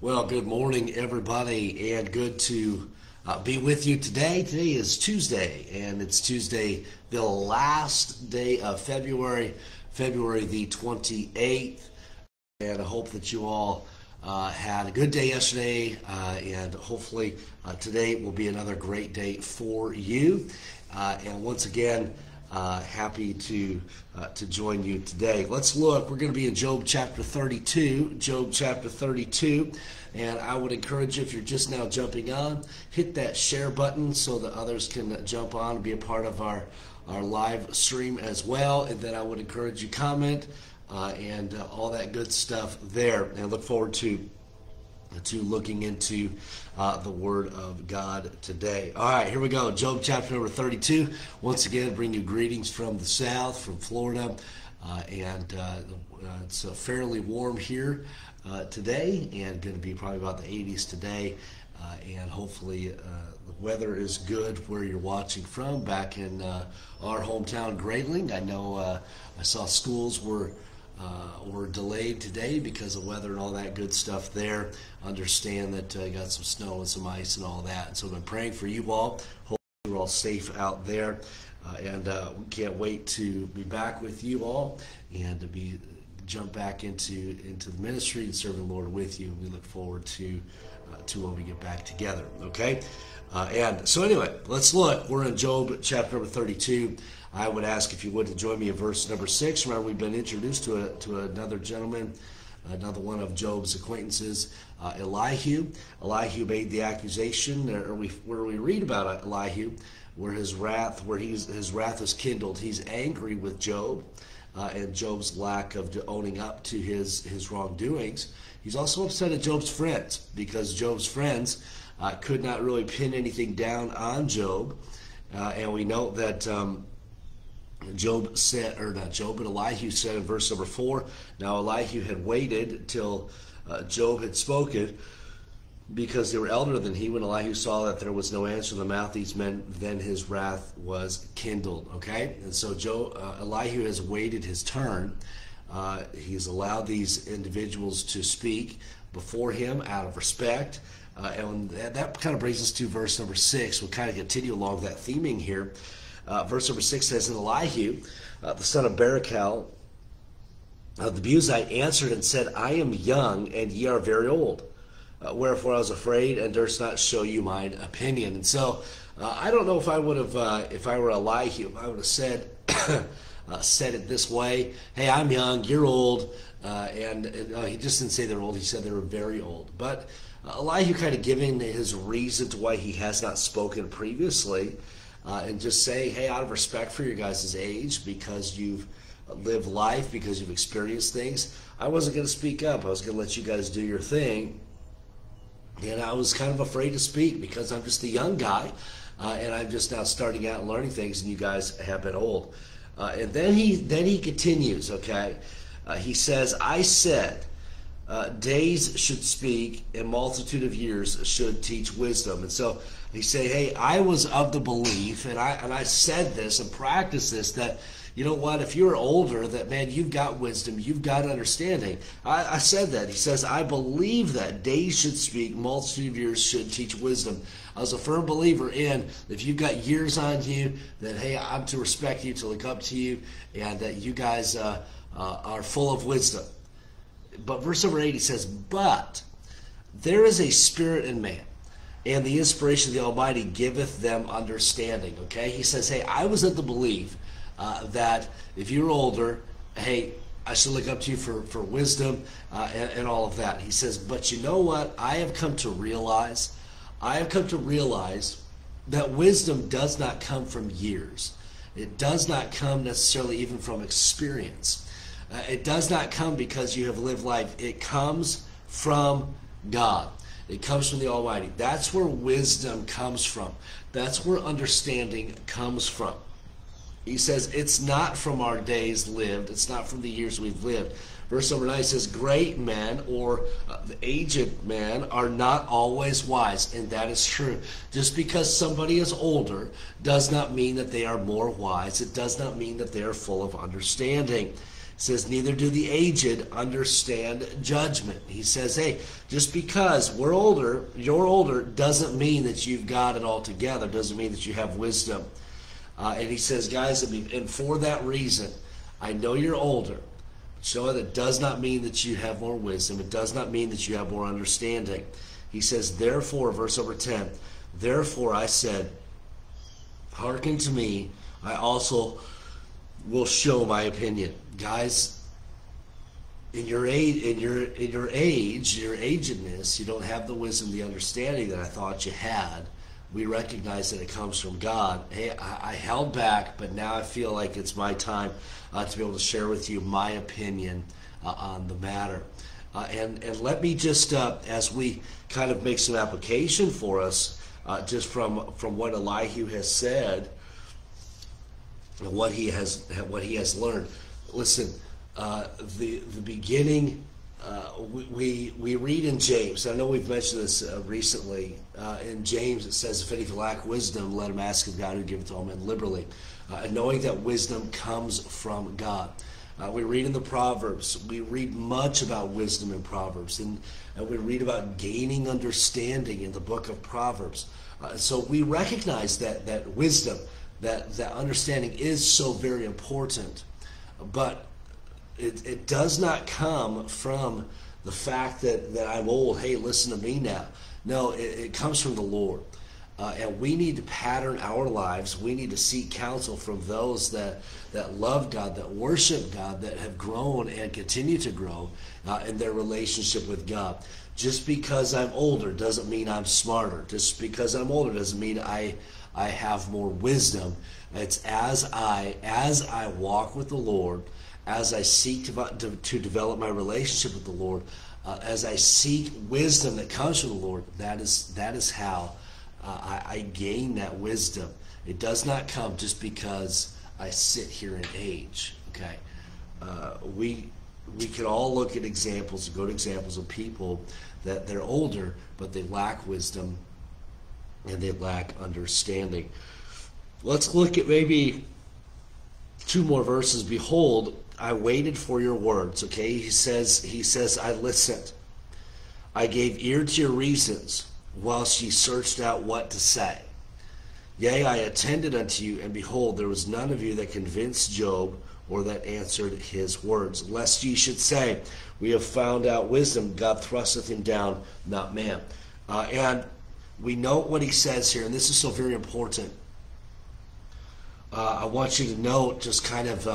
Well, good morning, everybody, and good to be with you today. Today is Tuesday, and it's Tuesday, the last day of February, February the 28th. And I hope that you all had a good day yesterday, and hopefully today will be another great day for you. And once again, happy to join you today. Let's look. We're going to be in Job chapter 32. Job chapter 32. And I would encourage you, if you're just now jumping on, hit that share button so that others can jump on and be a part of our live stream as well. And then I would encourage you comment and all that good stuff there. And I look forward to looking into the Word of God today. All right, here we go. Job chapter number 32. Once again, bring you greetings from the south, from Florida. And it's fairly warm here today, and going to be probably about the 80s today. And hopefully the weather is good where you're watching from. Back in our hometown, Grayling, I know I saw schools were delayed today because of weather and all that good stuff there. Understand that you got some snow and some ice and all that. And so I've been praying for you all. Hope you're all safe out there. And we can't wait to be back with you all and to jump back into the ministry and serving the Lord with you. We look forward to when we get back together. Okay? And so anyway, let's look. We're in Job chapter number 32. I would ask if you would to join me in verse number 6. Remember, we've been introduced to another gentleman, another one of Job's acquaintances, Elihu. Elihu made the accusation, where we read about Elihu, where his wrath is kindled. He's angry with Job and Job's lack of owning up to his wrongdoings. He's also upset at Job's friends because Job's friends could not really pin anything down on Job. And we note that Elihu said in verse number 4, now Elihu had waited till Job had spoken because they were elder than he. When Elihu saw that there was no answer in the mouth of these men, then his wrath was kindled. Okay? And so Elihu has waited his turn. He's allowed these individuals to speak before him out of respect. And that kind of brings us to verse number 6. We'll kind of continue along that theming here. Verse number 6 says, and Elihu, the son of Barachel, the Buzite, answered and said, I am young, and ye are very old. Wherefore I was afraid, and durst not show you mine opinion. And so I don't know if I would have, if I were Elihu, I would have said it this way: hey, I'm young, you're old. And he just didn't say they're old, he said they were very old. But Elihu kind of giving his reason to why he has not spoken previously, and just say, hey, out of respect for your guys' age, because you've lived life, because you've experienced things, I wasn't going to speak up. I was going to let you guys do your thing. And I was kind of afraid to speak because I'm just a young guy, and I'm just now starting out and learning things, and you guys have been old. And then he continues, okay? He says, I said, days should speak, and multitude of years should teach wisdom. And so he say, hey, I was of the belief, and I said this and practiced this, that you know what, if you're older, that man, you've got wisdom, you've got understanding. I said that. He says, I believe that days should speak, multitude of years should teach wisdom. I was a firm believer in, if you've got years on you, that hey, I'm to respect you, to look up to you, and that you guys are full of wisdom. But verse number 8, he says, but there is a spirit in man, and the inspiration of the Almighty giveth them understanding. Okay? He says, hey, I was of the belief that if you're older, hey, I should look up to you for wisdom and all of that. He says, but you know what? I have come to realize that wisdom does not come from years. It does not come necessarily even from experience. It does not come because you have lived life. It comes from God. It comes from the Almighty. That's where wisdom comes from. That's where understanding comes from. He says, it's not from our days lived. It's not from the years we've lived. Verse number 9 says, great men, or the aged men, are not always wise. And that is true. Just because somebody is older does not mean that they are more wise. It does not mean that they are full of understanding. says, neither do the aged understand judgment. He says, hey, just because we're older, you're older, doesn't mean that you've got it all together, doesn't mean that you have wisdom. And he says, guys, and for that reason, I know you're older, so that does not mean that you have more wisdom. It does not mean that you have more understanding. He says, therefore, verse number 10, therefore I said, hearken to me, I also will show my opinion. Guys, in your age, your agedness, you don't have the wisdom, the understanding that I thought you had. We recognize that it comes from God. Hey, I held back, but now I feel like it's my time to be able to share with you my opinion on the matter. And let me just, as we kind of make some application for us, just from what Elihu has said, and what he has learned. Listen, the beginning. We read in James. I know we've mentioned this recently. In James, it says, "If any lack wisdom, let him ask of God, who giveth to all men liberally." Knowing that wisdom comes from God. We read in the Proverbs. We read much about wisdom in Proverbs, and we read about gaining understanding in the book of Proverbs. So we recognize that wisdom, that understanding is so very important, but it does not come from the fact that I'm old. Hey, listen to me now. No, it comes from the Lord. And we need to pattern our lives. We need to seek counsel from those that love God, that worship God, that have grown and continue to grow in their relationship with God. Just because I'm older doesn't mean I'm smarter. Just because I'm older doesn't mean I have more wisdom. It's as I walk with the Lord, as I seek to develop my relationship with the Lord, as I seek wisdom that comes from the Lord, that is how I gain that wisdom. It does not come just because I sit here in age. Okay, we can all look at examples, good examples of people that they're older, but they lack wisdom and they lack understanding. Let's look at maybe two more verses. Behold, I waited for your words. Okay, he says, I listened. I gave ear to your reasons, whilst ye searched out what to say. Yea, I attended unto you, and behold, there was none of you that convinced Job, or that answered his words. Lest ye should say, we have found out wisdom, God thrusteth him down, not man. And we note what he says here, and this is so very important. I want you to note just kind of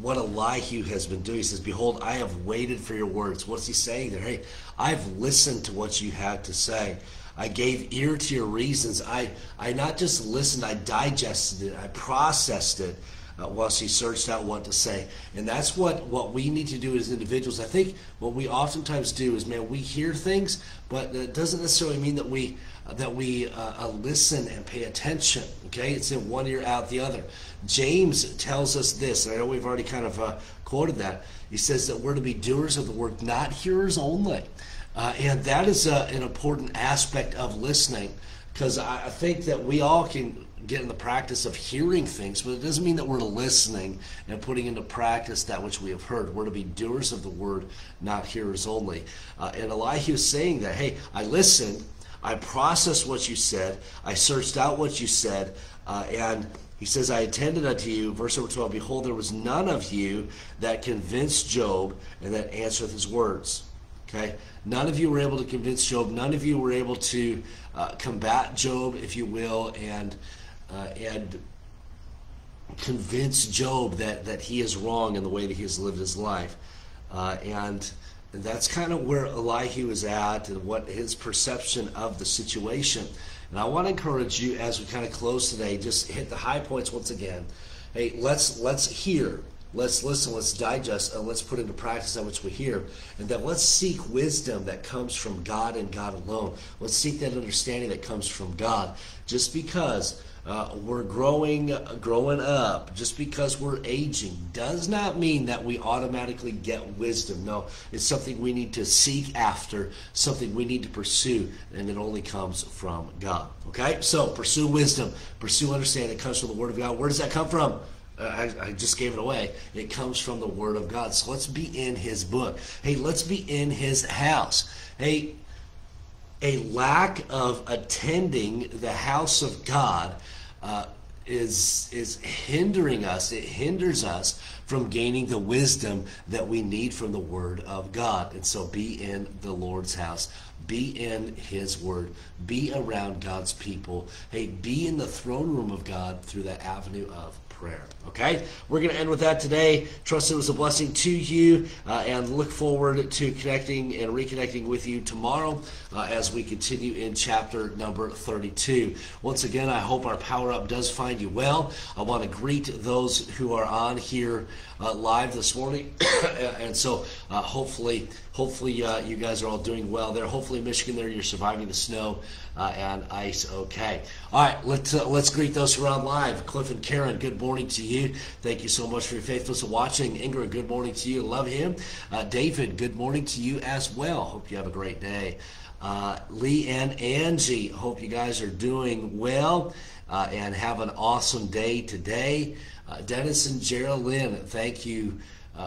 what Elihu has been doing. He says, behold, I have waited for your words. What's he saying there? Hey, I've listened to what you had to say. I gave ear to your reasons. I not just listened, I digested it, I processed it whilst he searched out what to say. And that's what we need to do as individuals. I think what we oftentimes do is, man, we hear things, but it doesn't necessarily mean that we listen and pay attention. Okay, it's in one ear, out the other. James tells us this, and I know we've already kind of quoted that. He says that we're to be doers of the word, not hearers only. And that is an important aspect of listening, because I think that we all can get in the practice of hearing things, but it doesn't mean that we're listening and putting into practice that which we have heard. We're to be doers of the word, not hearers only. And Elihu is saying that, hey, I listened, I processed what you said, I searched out what you said, and he says, I attended unto you, verse number 12, behold, there was none of you that convinced Job and that answered his words. Okay? None of you were able to convince Job. None of you were able to combat Job, if you will, and convince Job that he is wrong in the way that he has lived his life. And that's kind of where Elihu is at and what his perception of the situation. And I want to encourage you as we kind of close today, just hit the high points once again. Hey, let's hear. Let's listen, let's digest, and let's put into practice that which we hear. And then let's seek wisdom that comes from God and God alone. Let's seek that understanding that comes from God. Just because we're growing up, just because we're aging, does not mean that we automatically get wisdom. No, it's something we need to seek after, something we need to pursue, and it only comes from God. Okay? So pursue wisdom, pursue understanding. It comes from the Word of God. Where does that come from? I just gave it away. It comes from the Word of God. So let's be in His book. Hey, let's be in His house. Hey, a lack of attending the house of God is hindering us. It hinders us from gaining the wisdom that we need from the Word of God. And so be in the Lord's house. Be in His Word. Be around God's people. Hey, be in the throne room of God through that avenue of prayer. Okay? We're going to end with that today. Trust it was a blessing to you, and look forward to connecting and reconnecting with you tomorrow as we continue in chapter number 32. Once again, I hope our Power Up does find you well. I want to greet those who are on here live this morning. And so hopefully you guys are all doing well there. Hopefully Michigan there, you're surviving the snow and ice okay. All right, let's greet those who are on live. Cliff and Karen, good morning to you. Thank you so much for your faithfulness of watching. Ingrid, good morning to you. Love him. David, good morning to you as well. Hope you have a great day. Lee and Angie, hope you guys are doing well and have an awesome day today. Dennis and Geraldine, thank you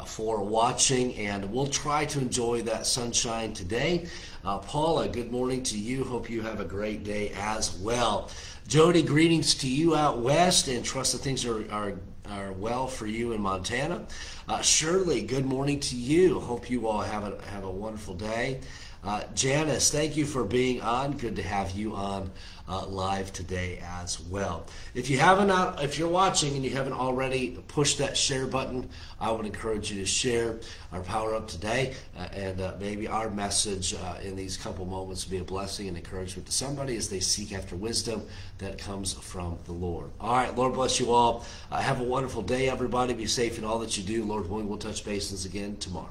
for watching, and we'll try to enjoy that sunshine today. Paula, good morning to you. Hope you have a great day as well. Jody, greetings to you out west, and trust that things are well for you in Montana. Shirley, good morning to you. Hope you all have a wonderful day. Janice, thank you for being on. Good to have you on live today as well. If you're watching and you haven't already pushed that share button, I would encourage you to share our Power Up today, and maybe our message in these couple moments will be a blessing and encouragement to somebody as they seek after wisdom that comes from the Lord. All right, Lord bless you all. Have a wonderful day, everybody. Be safe in all that you do. Lord willing, we'll touch bases again tomorrow.